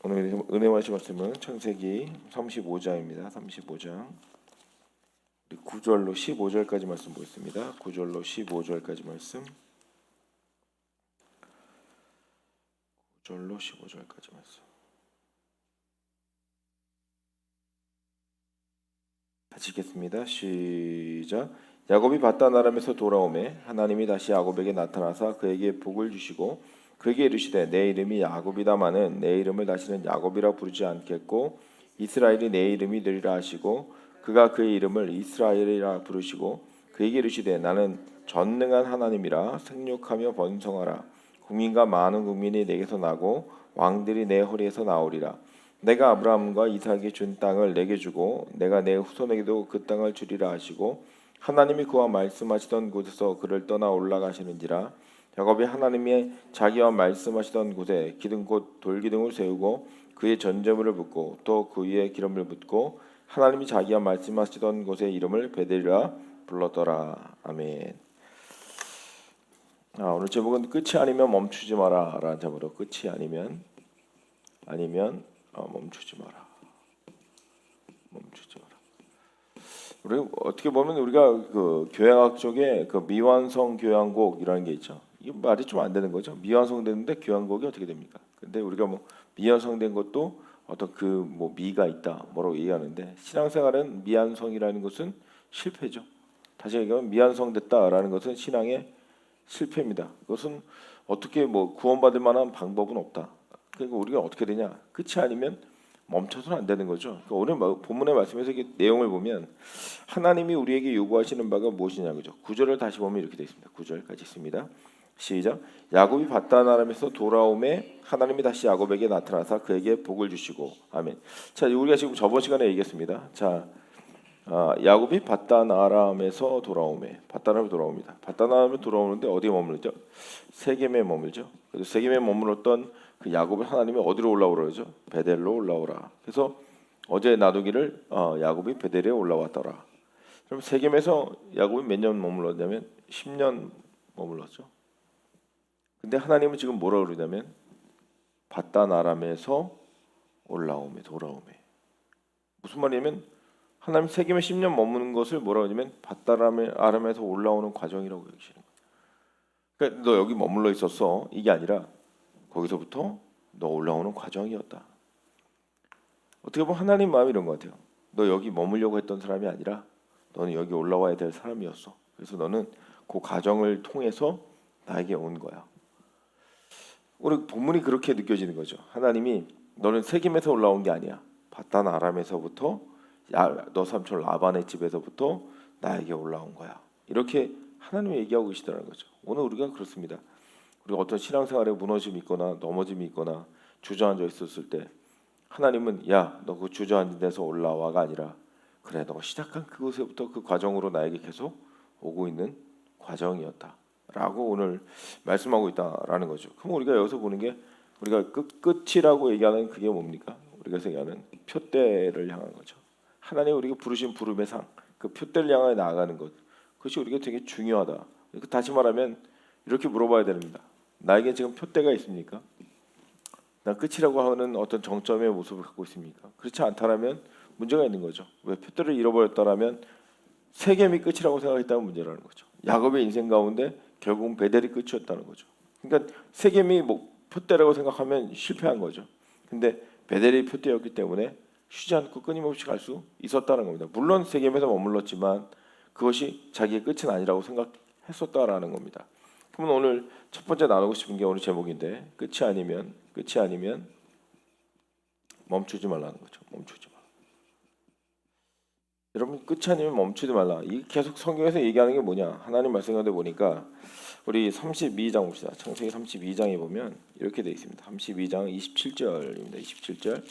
오늘 은혜 말씀 말씀은 창세기 35장입니다. 35장 9절로 15절까지 말씀 보겠습니다. 9절로 15절까지 말씀. 9절로 15절까지 말씀. 같이 읽겠습니다. 시작. 야곱이 밧단 아람에서 돌아오매 하나님이 다시 야곱에게 나타나사 그에게 복을 주시고 그에게 이르시되 내 이름이 야곱이다마는 내 이름을 다시는 야곱이라 부르지 않겠고 이스라엘이 내 이름이 되리라 하시고 그가 그의 이름을 이스라엘이라 부르시고 그에게 이르시되 나는 전능한 하나님이라 생육하며 번성하라 국민과 많은 국민이 내게서 나고 왕들이 내 허리에서 나오리라. 내가 아브라함과 이삭에게 준 땅을 내게 주고 내가 내 후손에게도 그 땅을 주리라 하시고 하나님이 그와 말씀하시던 곳에서 그를 떠나 올라가시는지라. 야곱이 하나님이 자기와 말씀하시던 곳에 기둥 곧 돌기둥을 세우고 그의 전제물을 붓고 또 그 위에 기름을 붓고 하나님이 자기와 말씀하시던 곳의 이름을 베델이라 불렀더라. 아멘. 오늘 제목은 끝이 아니면 멈추지 마라 라는 제목으로 끝이 아니면 멈추지 마라. 멈추지 마라. 우리 어떻게 보면 우리가 그 교향악 쪽에 그 미완성 교향곡이라는 게 있죠. 이 말이 좀 안 되는 거죠. 미완성됐는데 교향곡이 어떻게 됩니까? 근데 우리가 뭐 미완성된 것도 어떤 그 뭐 미가 있다 뭐라고 얘기하는데 신앙생활은 미완성이라는 것은 실패죠. 다시 얘기하면 미완성됐다라는 것은 신앙의 실패입니다. 그것은 어떻게 뭐 구원받을 만한 방법은 없다. 그러니까 우리가 어떻게 되냐? 끝이 아니면 멈춰서는 안 되는 거죠. 그러니까 오늘 본문의 말씀에서 이 내용을 보면 하나님이 우리에게 요구하시는 바가 무엇이냐 그죠? 9절을 다시 보면 이렇게 되어 있습니다. 9절까지 있습니다. 시작. 야곱이 밧단 아람에서 돌아오매 하나님이 다시 야곱에게 나타나사 그에게 복을 주시고 아멘. 자, 우리가 지금 저번 시간에 얘기했습니다. 자, 야곱이 밧단 아람에서 돌아오매 밧단 아람에 돌아옵니다. 밧단 아람에 돌아오는데 어디에 머물죠? 세겜에 머물죠. 그래서 세겜에 머물렀던 그 야곱을 하나님이 어디로 올라오라 그러죠? 베델로 올라오라. 그래서 어제 나누기를 야곱이 베델에 올라왔더라. 그럼 세겜에서 야곱이 몇 년 머물렀냐면 10년 머물렀죠. 근데 하나님은 지금 뭐라 그러냐면 밧단 아람에서 돌아오매. 무슨 말이냐면 하나님 세겜에 10년 머무는 것을 뭐라 그러냐면 밧단 아람에서 올라오는 과정이라고 여기시는 거예요. 그러니까 너 여기 머물러 있었어. 이게 아니라 거기서부터 너 올라오는 과정이었다. 어떻게 보면 하나님 마음이 이런 것 같아요. 너 여기 머물려고 했던 사람이 아니라 너는 여기 올라와야 될 사람이었어. 그래서 너는 그 과정을 통해서 나에게 온 거야. 우리 본문이 그렇게 느껴지는 거죠. 하나님이 너는 세겜에서 올라온 게 아니야. 밧단 아람에서부터 너 삼촌 라반의 집에서부터 나에게 올라온 거야. 이렇게 하나님이 얘기하고 계시더라는 거죠. 오늘 우리가 그렇습니다. 우리가 어떤 신앙생활에 무너짐이 있거나 넘어짐이 있거나 주저앉아 있었을 때 하나님은 야, 너 그 주저앉은 데서 올라와가 아니라 그래, 너가 시작한 그곳에부터 그 과정으로 나에게 계속 오고 있는 과정이었다 라고 오늘 말씀하고 있다라는 거죠. 그럼 우리가 여기서 보는 게 우리가 끝이라고 얘기하는 그게 뭡니까? 우리가 얘기하는 표대를 향한 거죠. 하나님 우리가 부르신 부름의 상, 그 표대를 향해 나아가는 것, 그것이 우리가 되게 중요하다. 다시 말하면 이렇게 물어봐야 됩니다. 나에게 지금 표대가 있습니까? 난 끝이라고 하는 어떤 정점의 모습을 갖고 있습니까? 그렇지 않다라면 문제가 있는 거죠. 왜 표대를 잃어버렸다라면 세겜이 끝이라고 생각했다면 문제라는 거죠. 야곱의 인생 가운데 결국은 베델이 끝이었다는 거죠. 그러니까 세겜이 뭐 표대라고 생각하면 실패한 거죠. 근데 베델이 표대였기 때문에 쉬지 않고 끊임없이 갈 수 있었다는 겁니다. 물론 세겜에서 머물렀지만 그것이 자기의 끝은 아니라고 생각했었다라는 겁니다. 그러면 오늘 첫 번째 나누고 싶은 게 오늘 제목인데 끝이 아니면 멈추지 말라는 거죠. 멈추지 마. 여러분 끝이 아니면 멈추지 말라. 이 계속 성경에서 얘기하는 게 뭐냐? 하나님 말씀 가운데 보니까 우리 32장 봅시다. 창세기 32장에 보면 이렇게 돼 있습니다. 32장 27절입니다. 27절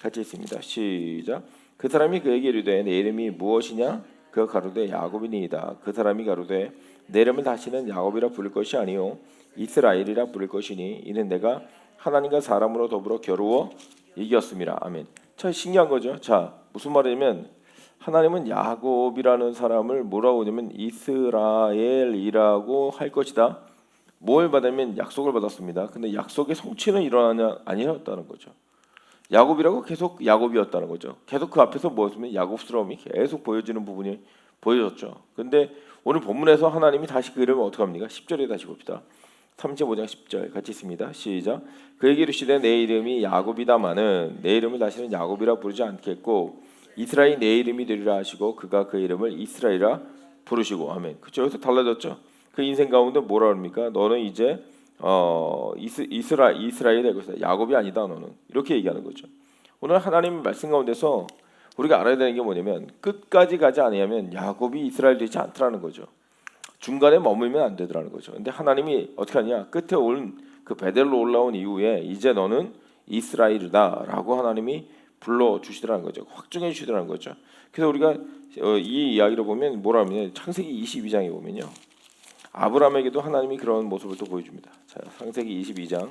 같이 있습니다. 시작. 그 사람이 그에게 이르되 내 이름이 무엇이냐? 그가 가로되 야곱이니이다. 그 사람이 가로되 내 이름을 다시는 야곱이라 부를 것이 아니요 이스라엘이라 부를 것이니 이는 내가 하나님과 사람으로 더불어 겨루어 이겼음이라. 아멘. 참 신기한 거죠. 자, 무슨 말이냐면 하나님은 야곱이라는 사람을 뭐라고 하냐면 이스라엘이라고 할 것이다. 뭘 받으면 약속을 받았습니다. 근데 약속의 성취는 일어나냐 아니었다는 거죠. 야곱이라고 계속 야곱이었다는 거죠. 계속 그 앞에서 뭐였으면 야곱스러움이 계속 보여지는 부분이 보여졌죠. 근데 오늘 본문에서 하나님이 다시 그 이름을 어떻게 합니까? 10절에 다시 봅시다. 35장 10절 같이 있습니다. 시작. 그에게 이르시되 내 이름이 야곱이다마는 내 이름을 다시는 야곱이라 부르지 않겠고 이스라엘이 내 이름이 되리라 하시고 그가 그 이름을 이스라엘이라 부르시고. 아멘. 그렇죠. 여기서 달라졌죠. 그 인생 가운데 뭐라 합니까? 너는 이제 이스라엘이 되고 있다. 야곱이 아니다. 너는 이렇게 얘기하는 거죠. 오늘 하나님 말씀 가운데서 우리가 알아야 되는 게 뭐냐면 끝까지 가지 않으면 야곱이 이스라엘 되지 않더라는 거죠. 중간에 머물면 안 되더라는 거죠. 근데 하나님이 어떻게 하냐? 끝에 온 그 베델로 올라온 이후에 이제 너는 이스라엘이다라고 하나님이 불러 주시더라는 거죠. 확증해 주시더라는 거죠. 그래서 우리가 이 이야기를 보면 뭐라 하면 창세기 22장에 보면요. 아브라함에게도 하나님이 그런 모습을 또 보여줍니다. 자, 창세기 22장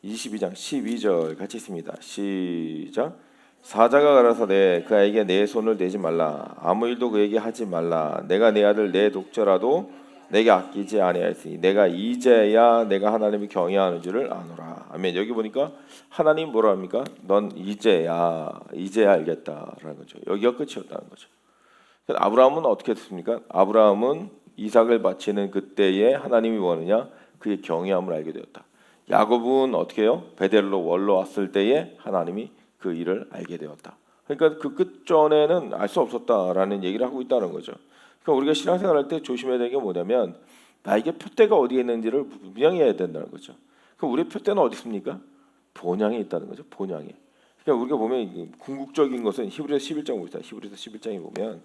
12절 같이 있습니다. 시작. 사자가 가라사대 그 아이에게 내 손을 대지 말라. 아무 일도 그에게 하지 말라. 내가 내 아들 내 독자라도 내게 아끼지 아니하였으니 내가 이제야 내가 하나님을 경외하는 줄을 아노라. 아멘. 여기 보니까 하나님 뭐라 합니까? 넌 이제야 알겠다라는 거죠. 여기가 끝이었다는 거죠. 아브라함은 어떻게 됐습니까? 아브라함은 이삭을 바치는 그때에 하나님이 뭐느냐? 그의 경외함을 알게 되었다. 야곱은 어떻게 해요? 베델로 원로 왔을 때에 하나님이 그 일을 알게 되었다. 그러니까 그 끝전에는 알 수 없었다라는 얘기를 하고 있다는 거죠. 그러니까 우리가 신앙생활할 때 조심해야 되는 게 뭐냐면 나에게 표대가 어디에 있는지를 분명히 해야 된다는 거죠. 그럼 우리의 표대는 어디 있습니까? 본향에 있다는 거죠. 본향에. 그러니까 우리가 보면 궁극적인 것은 히브리서 11장 봅시다. 히브리서 11장에 보면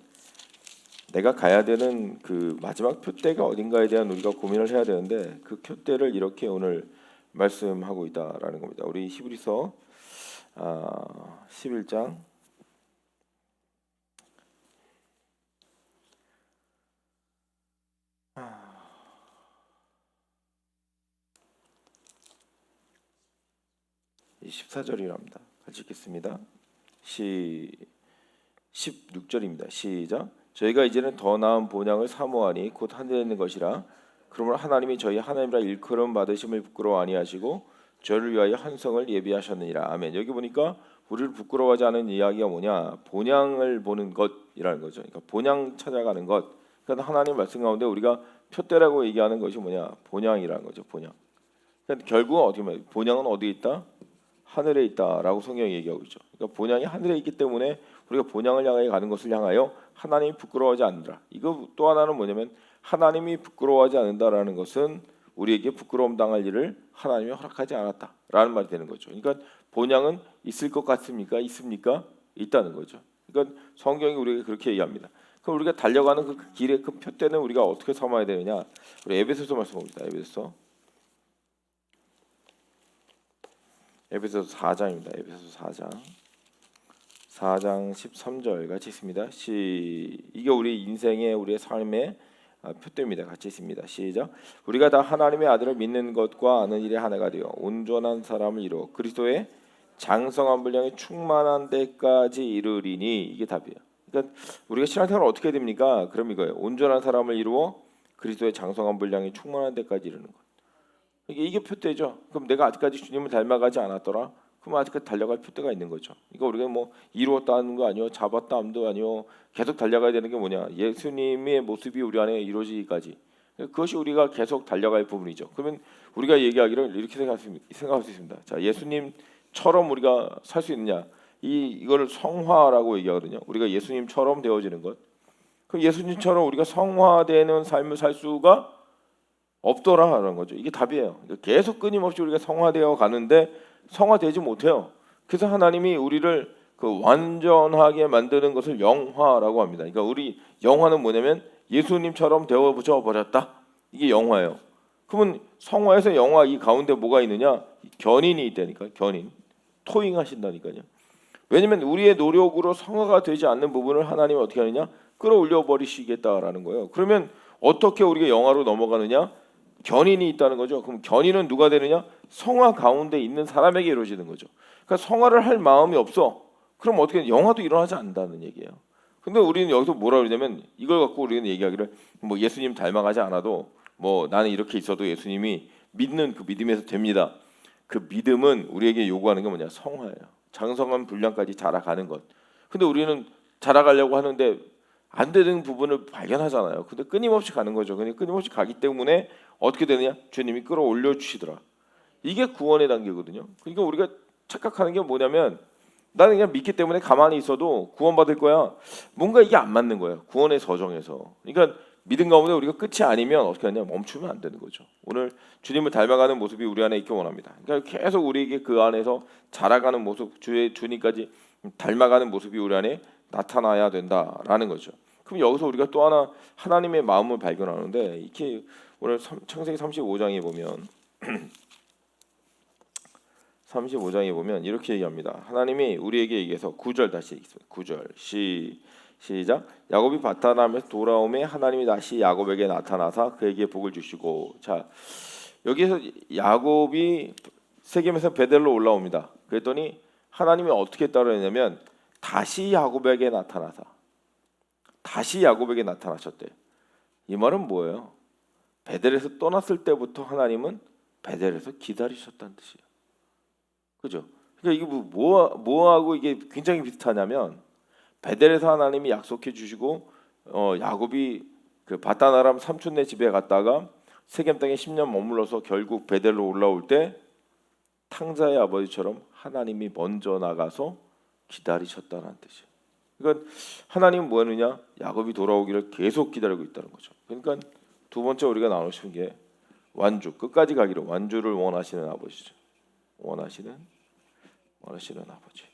내가 가야 되는 그 마지막 표대가 어딘가에 대한 우리가 고민을 해야 되는데 그 표대를 이렇게 오늘 말씀하고 있다라는 겁니다. 우리 히브리서 11장 14절이랍니다. 같이 읽겠습니다. 16절입니다. 시작. 저희가 이제는 더 나은 본향을 사모하니 곧 하늘에 있는 것이라. 그러므로 하나님이 저희 하나님이라 일컬음 받으심을 부끄러워 아니하시고 저를 위하여 한 성을 예비하셨느니라. 아멘. 여기 보니까 우리를 부끄러워하지 않은 이야기가 뭐냐? 본향을 보는 것이라는 거죠. 그러니까 본향 찾아가는 것. 그러니까 하나님 말씀 가운데 우리가 표대라고 얘기하는 것이 뭐냐? 본향이라는 거죠. 본향. 그러니까 결국은 어떻게 보면 본향은 어디에 있다? 하늘에 있다라고 성경이 얘기하고 있죠. 그러니까 본향이 하늘에 있기 때문에 우리가 본향을 향하여 가는 것을 향하여 하나님이 부끄러워하지 않는다. 이거 또 하나는 뭐냐면 하나님이 부끄러워하지 않는다라는 것은 우리에게 부끄러움 당할 일을 하나님이 허락하지 않았다라는 말이 되는 거죠. 그러니까 본향은 있을 것 같습니까? 있습니까? 있다는 거죠. 그러니까 성경이 우리에게 그렇게 얘기합니다. 그럼 우리가 달려가는 그 길의 그 표대는 우리가 어떻게 삼아야 되느냐? 우리 에베소서 말씀 봅니다. 에베소서 4장입니다. 에베소서 4장 13절 같이 있습니다. 이게 우리 인생의 우리의 삶의 표대입니다. 같이 있습니다. 시작. 우리가 다 하나님의 아들을 믿는 것과 아는 일에 하나가 되어 온전한 사람을 이루어 그리스도의 장성한 분량에 충만한 데까지 이르리니. 이게 답이에요. 그러니까 우리가 신앙생활 어떻게 됩니까? 그럼 이거예요. 온전한 사람을 이루어 그리스도의 장성한 분량에 충만한 데까지 이르는 것. 이게 표대죠. 그럼 내가 아직까지 주님을 닮아가지 않았더라. 그럼 아직까지 달려갈 표대가 있는 거죠. 이거 우리가 뭐 이루었다는 거 아니요, 잡았다함도 아니요, 계속 달려가야 되는 게 뭐냐? 예수님의 모습이 우리 안에 이루어지기까지. 그것이 우리가 계속 달려갈 부분이죠. 그러면 우리가 얘기하기를 이렇게 생각할 수 있습니다. 자, 예수님처럼 우리가 살 수 있느냐? 이거를 성화라고 얘기하거든요. 우리가 예수님처럼 되어지는 것. 그럼 예수님처럼 우리가 성화되는 삶을 살 수가 없더라라는 거죠. 이게 답이에요. 계속 끊임없이 우리가 성화되어 가는데 성화되지 못해요. 그래서 하나님이 우리를 그 완전하게 만드는 것을 영화라고 합니다. 그러니까 우리 영화는 뭐냐면 예수님처럼 되어져 버렸다. 이게 영화예요. 그러면 성화에서 영화 이 가운데 뭐가 있느냐? 견인이 있다니까. 견인. 토잉하신다니까요. 왜냐면 우리의 노력으로 성화가 되지 않는 부분을 하나님이 어떻게 하느냐? 끌어올려 버리시겠다라는 거예요. 그러면 어떻게 우리가 영화로 넘어가느냐? 견인이 있다는 거죠. 그럼 견인은 누가 되느냐? 성화 가운데 있는 사람에게 이루어지는 거죠. 그러니까 성화를 할 마음이 없어. 그럼 어떻게 영화도 일어나지 않는다는 얘기예요. 근데 우리는 여기서 뭐라 그러냐면 이걸 갖고 우리는 얘기하기를 뭐 예수님 닮아가지 않아도 뭐 나는 이렇게 있어도 예수님이 믿는 그 믿음에서 됩니다. 그 믿음은 우리에게 요구하는 게 뭐냐? 성화예요. 장성한 분량까지 자라가는 것. 근데 우리는 자라가려고 하는데 안 되는 부분을 발견하잖아요. 근데 끊임없이 가는 거죠. 근데 끊임없이 가기 때문에 어떻게 되느냐? 주님이 끌어올려 주시더라. 이게 구원의 단계거든요. 그러니까 우리가 착각하는 게 뭐냐면 나는 그냥 믿기 때문에 가만히 있어도 구원받을 거야. 뭔가 이게 안 맞는 거예요. 구원의 서정에서. 그러니까 믿음 가운데 우리가 끝이 아니면 어떻게 하냐? 멈추면 안 되는 거죠. 오늘 주님을 닮아가는 모습이 우리 안에 있기 원합니다. 그러니까 계속 우리에게 그 안에서 자라가는 모습, 주님까지 닮아가는 모습이 우리 안에 나타나야 된다라는 거죠. 그럼 여기서 우리가 또 하나 하나님의 마음을 발견하는데 이렇게 오늘 창세기 35장에 보면 35장에 보면 이렇게 얘기합니다. 하나님이 우리에게 얘기해서 9절 다시 읽겠습니다. 9절 시작. 야곱이 바다나면서 돌아오매 하나님이 다시 야곱에게 나타나사 그에게 복을 주시고. 자, 여기서 야곱이 세겜에서 베델로 올라옵니다. 그랬더니 하나님이 어떻게 따르냐면 다시 야곱에게 나타나셨대. 이 말은 뭐예요? 베델에서 떠났을 때부터 하나님은 베델에서 기다리셨다는 뜻이에요. 그죠? 그러니까 이게 뭐하고 이게 굉장히 비슷하냐면 베델에서 하나님이 약속해 주시고 야곱이 그 바다나람 삼촌네 집에 갔다가 세겜 땅에 10년 머물러서 결국 베델로 올라올 때 탕자의 아버지처럼 하나님이 먼저 나가서 기다리셨다는 뜻이에요. 그러니까 하나님은 뭐하느냐? 야곱이 돌아오기를 계속 기다리고 있다는 거죠. 그러니까 두 번째 우리가 나누시는 게 완주, 끝까지 가기를 완주를 원하시는 아버지죠. 원하시는 아버지.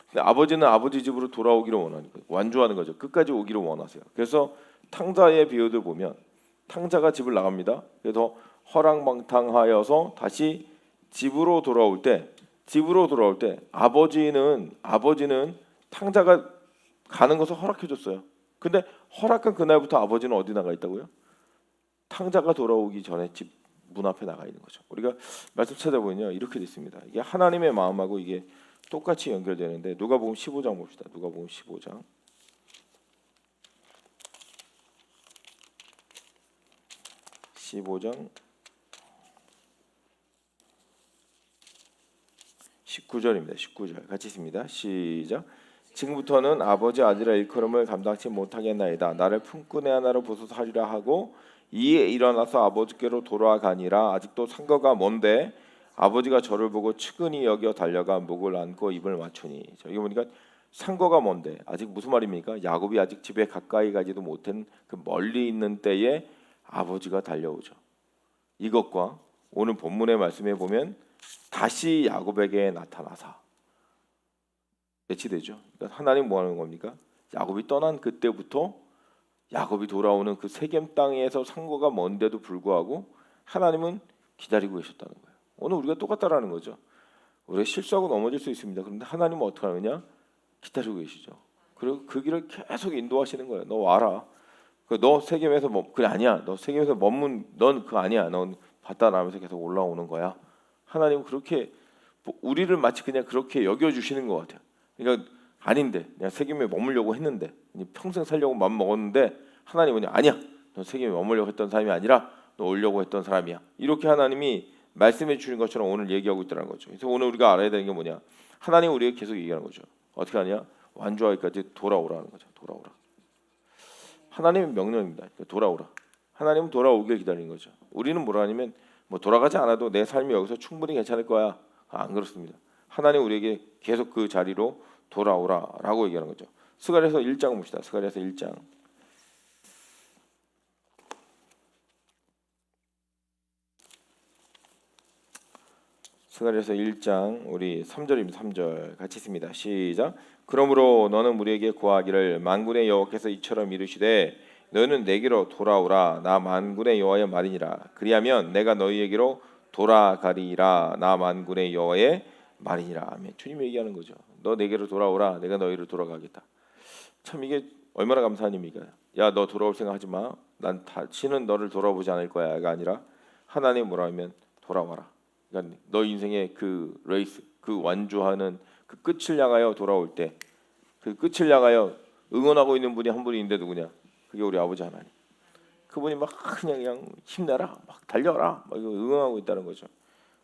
근데 아버지는 아버지 집으로 돌아오기를 원하는 거예요. 완주하는 거죠. 끝까지 오기를 원하세요. 그래서 탕자의 비유를 보면 탕자가 집을 나갑니다. 그래서 허랑방탕하여서 다시 집으로 돌아올 때 아버지는 탕자가 가는 것을 허락해 줬어요. 근데 허락한 그날부터 아버지는 어디 나가 있다고요? 탕자가 돌아오기 전에 집 문 앞에 나가 있는 거죠. 우리가 말씀 찾아보면요 이렇게 돼 있습니다. 이게 하나님의 마음하고 이게 똑같이 연결되는데 누가복음 15장 봅시다. 누가복음 15장 19절입니다. 19절 같이 있습니다. 시작. 지금부터는 아버지 아들의 일컬음을 감당치 못하겠나이다. 나를 품꾼의 하나로 보소서 하리라 하고 이에 일어나서 아버지께로 돌아가니라. 아직도 상거가 먼데 아버지가 저를 보고 측은히 여겨 달려가 목을 안고 입을 맞추니. 여기 보니까 상거가 먼데 아직 무슨 말입니까? 야곱이 아직 집에 가까이 가지도 못한 그 멀리 있는 때에 아버지가 달려오죠. 이것과 오늘 본문의 말씀에 보면 다시 야곱에게 나타나사 매치되죠. 그러니까 하나님 뭐 하는 겁니까? 야곱이 떠난 그때부터 야곱이 돌아오는 그 세겜 땅에서 상고가 먼데도 불구하고 하나님은 기다리고 계셨다는 거예요. 오늘 우리가 똑같다라는 거죠. 우리가 실수하고 넘어질 수 있습니다. 그런데 하나님은 어떻게 하느냐? 기다리고 계시죠. 그리고 그 길을 계속 인도하시는 거예요. 너 와라. 너 세겜에서 그래 아니야. 너 세겜에서 넌 그거 아니야. 넌 바다 나면서 계속 올라오는 거야. 하나님은 그렇게 우리를 마치 그냥 그렇게 여겨주시는 것 같아요. 그러니까 아닌데 그냥 세겜에 머물려고 했는데 평생 살려고 마음 먹었는데 하나님은 아니야. 너 세겜에 머물려고 했던 사람이 아니라 너 오려고 했던 사람이야. 이렇게 하나님이 말씀해 주신 것처럼 오늘 얘기하고 있다는 거죠. 그래서 오늘 우리가 알아야 되는 게 뭐냐? 하나님 우리에게 계속 얘기하는 거죠. 어떻게 하냐? 완주하기까지 돌아오라는 거죠. 돌아오라. 하나님의 명령입니다. 그러니까 돌아오라. 하나님은 돌아오길 기다리는 거죠. 우리는 뭐라 하냐면 뭐 돌아가지 않아도 내 삶이 여기서 충분히 괜찮을 거야. 안 그렇습니다. 하나님 우리에게 계속 그 자리로 돌아오라라고 얘기하는 거죠. 스가랴서 1장 봅시다. 스가랴서 1장. 스가랴서 1장 우리 3절입니다. 3절 같이 있습니다. 시작. 그러므로 너는 우리에게 구하기를 만군의 여호와께서 이처럼 이르시되 너는 내게로 돌아오라. 나 만군의 여호와의 말이니라. 그리하면 내가 너희에게로 돌아가리라. 나 만군의 여호와의 말이니라. 아멘. 주님이 얘기하는 거죠. 너 내게로 돌아오라. 내가 너희를 돌아가겠다. 참 이게 얼마나 감사한 일입니까? 야, 너 돌아올 생각하지 마. 난 다시는 너를 돌아보지 않을 거야가 아니라 하나님 뭐라 하면 돌아와라. 그러니까 너 인생의 그 레이스, 그 완주하는 그 끝을 향하여 돌아올 때, 그 끝을 향하여 응원하고 있는 분이 한 분이 있는데 누구냐? 그게 우리 아버지 하나님. 그분이 막 그냥 힘내라, 막 달려라, 막 이거 응원하고 있다는 거죠.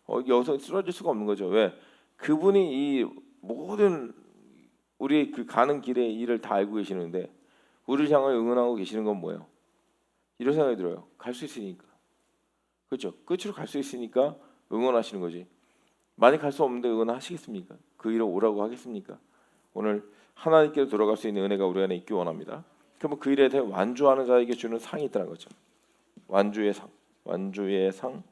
여기서 쓰러질 수가 없는 거죠. 왜? 그분이 이 모든 우리 그 가는 길의 일을 다 알고 계시는데 우리를 향하여 응원하고 계시는 건 뭐예요? 이런 생각이 들어요. 갈 수 있으니까. 그렇죠? 끝으로 갈 수 있으니까 응원하시는 거지. 만약 갈 수 없는데 응원하시겠습니까? 그 일을 오라고 하겠습니까? 오늘 하나님께로 돌아갈 수 있는 은혜가 우리 안에 있기 원합니다. 그러면 그 일에 대해 완주하는 자에게 주는 상이 있다는 거죠. 완주의 상, 완주의 상.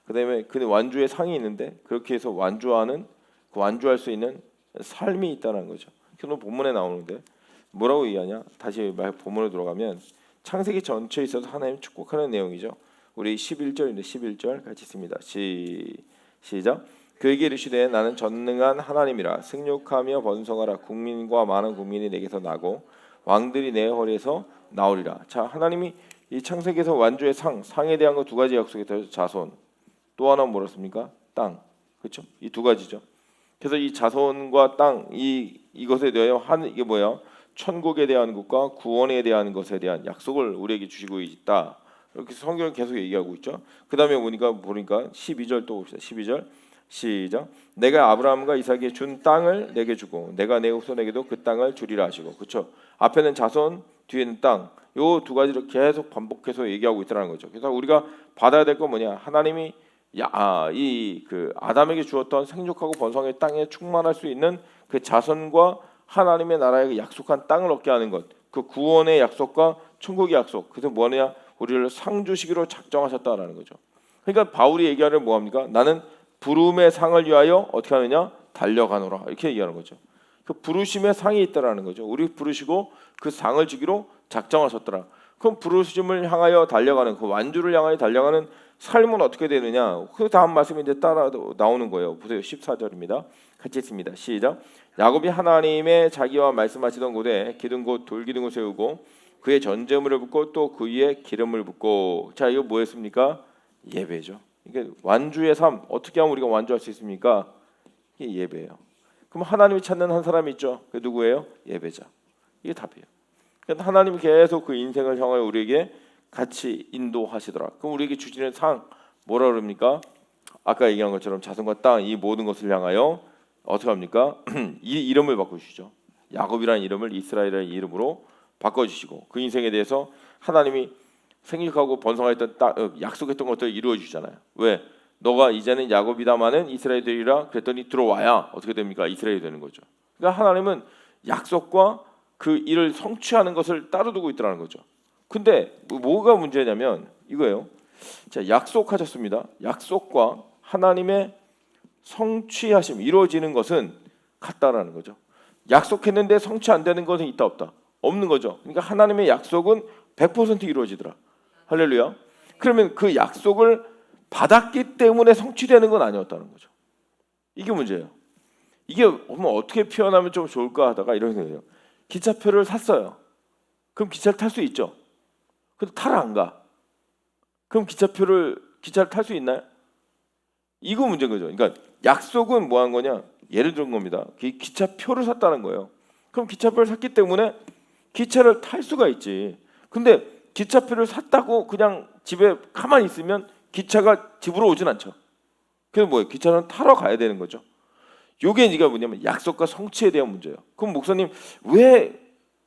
그다음에 그 완주의 상이 있는데 그렇게 해서 완주하는 그 완주할 수 있는 삶이 있다는 거죠. 오늘 본문에 나오는데 뭐라고 얘기하냐? 다시 본문으로 돌아가면 창세기 전체에 있어서 하나님 축복하는 내용이죠. 우리 11절인데 11절 같이 읽습니다. 시작. 그에게 이르시되 나는 전능한 하나님이라 생육하며 번성하라 국민과 많은 국민이 내게서 나고 왕들이 내 허리에서 나오리라. 자, 하나님이 이 창세기에서 완주의 상에 대한 거 두 가지 약속이 있어요. 자손. 또 하나 뭐였습니까? 땅. 그렇죠? 이 두 가지죠. 그래서 이 자손과 땅 이것에 대하여 이게 뭐야? 천국에 대한 것과 구원에 대한 것에 대한 약속을 우리에게 주시고 있다. 이렇게 성경을 계속 얘기하고 있죠. 그다음에 보니까 12절 또 봅시다. 12절 시작. 내가 아브라함과 이삭에게 준 땅을 내게 주고 내가 내 후손에게도 그 땅을 주리라 하시고. 그렇죠? 앞에는 자손, 뒤에는 땅. 요 두 가지를 계속 반복해서 얘기하고 있다는 거죠. 그래서 우리가 받아야 될 건 뭐냐? 하나님이 그 아담에게 주었던 생육하고 번성의 땅에 충만할 수 있는 그 자손과 하나님의 나라에 약속한 땅을 얻게 하는 것, 그 구원의 약속과 천국의 약속. 그래서 뭐냐? 우리를 상 주시기로 작정하셨다라는 거죠. 그러니까 바울이 얘기하는 뭐합니까? 나는 부름의 상을 위하여 어떻게 하느냐? 달려가노라. 이렇게 얘기하는 거죠. 그 부르심의 상이 있다라는 거죠. 우리 부르시고 그 상을 주기로 작정하셨더라. 그럼 부르심을 향하여 달려가는 그 완주를 향하여 달려가는 삶은 어떻게 되느냐? 그 다음 말씀이 이제 따라 나오는 거예요. 보세요. 14절입니다. 같이 읽습니다. 시작. 야곱이 하나님의 자기와 말씀하시던 곳에 기둥 곧 돌기둥을 세우고 그의 전제물을 붓고 또 그 위에 기름을 붓고. 자, 이거 뭐였습니까? 예배죠. 이게 완주의 삶. 어떻게 하면 우리가 완주할 수 있습니까? 이게 예배예요. 그럼 하나님이 찾는 한 사람이 있죠. 그 누구예요? 예배자. 이게 답이에요. 그래서 하나님이 계속 그 인생을 향하여 우리에게 같이 인도하시더라. 그럼 우리에게 주시는 상 뭐라 그럽니까? 아까 얘기한 것처럼 자손과 땅 이 모든 것을 향하여 어떻게 합니까? 이 이름을 바꾸시죠. 야곱이라는 이름을 이스라엘이라는 이름으로 바꿔주시고 그 인생에 대해서 하나님이 생육하고 번성했던 약속했던 것들을 이루어 주잖아요. 왜? 너가 이제는 야곱이다마는 이스라엘이 되리라 그랬더니 들어와야 어떻게 됩니까? 이스라엘이 되는 거죠. 그러니까 하나님은 약속과 그 일을 성취하는 것을 따로 두고 있다는 거죠. 근데 뭐가 문제냐면 이거예요. 자, 약속하셨습니다. 약속과 하나님의 성취하심 이루어지는 것은 같다라는 거죠. 약속했는데 성취 안 되는 것은 있다 없다? 없는 거죠. 그러니까 하나님의 약속은 100% 이루어지더라. 할렐루야. 그러면 그 약속을 받았기 때문에 성취되는 건 아니었다는 거죠. 이게 문제예요. 이게 어떻게 표현하면 좀 좋을까 하다가 이런 생각이에요. 기차표를 샀어요. 그럼 기차를 탈 수 있죠. 근데 타러 안 가. 그럼 기차를 탈 수 있나요? 이거 문제인 거죠. 그러니까 약속은 뭐 한 거냐? 예를 들은 겁니다. 기차표를 샀다는 거예요. 그럼 기차표를 샀기 때문에 기차를 탈 수가 있지. 근데 기차표를 샀다고 그냥 집에 가만히 있으면 기차가 집으로 오진 않죠. 그래서 뭐예요? 기차는 타러 가야 되는 거죠. 요게 이게 뭐냐면 약속과 성취에 대한 문제예요. 그럼 목사님 왜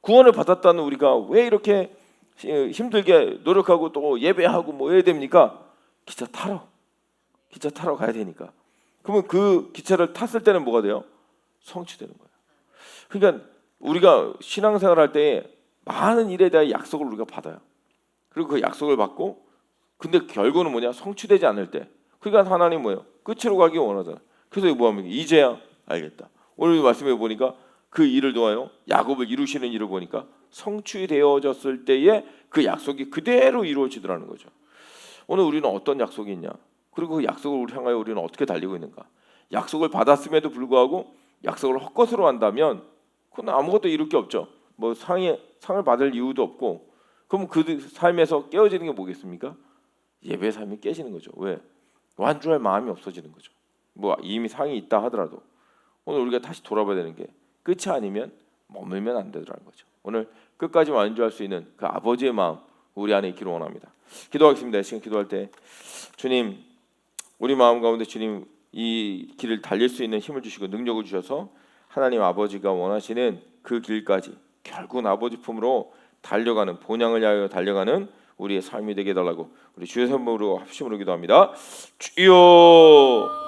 구원을 받았다는 우리가 왜 이렇게 힘들게 노력하고 또 예배하고 뭐 해야 됩니까? 기차 타러 가야 되니까. 그러면 그 기차를 탔을 때는 뭐가 돼요? 성취되는 거예요. 그러니까 우리가 신앙생활할 때 많은 일에 대한 약속을 우리가 받아요. 그리고 그 약속을 받고 근데 결과는 뭐냐? 성취되지 않을 때. 그러니까 하나님 뭐예요? 끝으로 가기 원하잖아. 그래서 뭐 합니까? 이제야 알겠다. 오늘 말씀해 보니까 그 일을 도와요. 야곱을 이루시는 일을 보니까 성취되어졌을 때에 그 약속이 그대로 이루어지더라는 거죠. 오늘 우리는 어떤 약속이 있냐? 그리고 그 약속을 우리 향하여 우리는 어떻게 달리고 있는가? 약속을 받았음에도 불구하고 약속을 헛것으로 한다면 그건 아무것도 이룰 게 없죠. 뭐 상을 받을 이유도 없고 그럼 그 삶에서 깨어지는 게 뭐겠습니까? 예배 삶이 깨지는 거죠. 왜? 완주할 마음이 없어지는 거죠. 뭐 이미 상이 있다 하더라도 오늘 우리가 다시 돌아봐야 되는 게 끝이 아니면 머물면 안 되더라는 거죠. 오늘 끝까지 완주할 수 있는 그 아버지의 마음 우리 안에 있기를 원합니다. 기도하겠습니다. 이 시간 기도할 때 주님, 우리 마음 가운데 주님 이 길을 달릴 수 있는 힘을 주시고 능력을 주셔서 하나님 아버지가 원하시는 그 길까지 결국은 아버지 품으로 달려가는, 본향을 향하여 달려가는 우리의 삶이 되게 해달라고 우리 주의 선물로 합심으로 기도합니다. 주여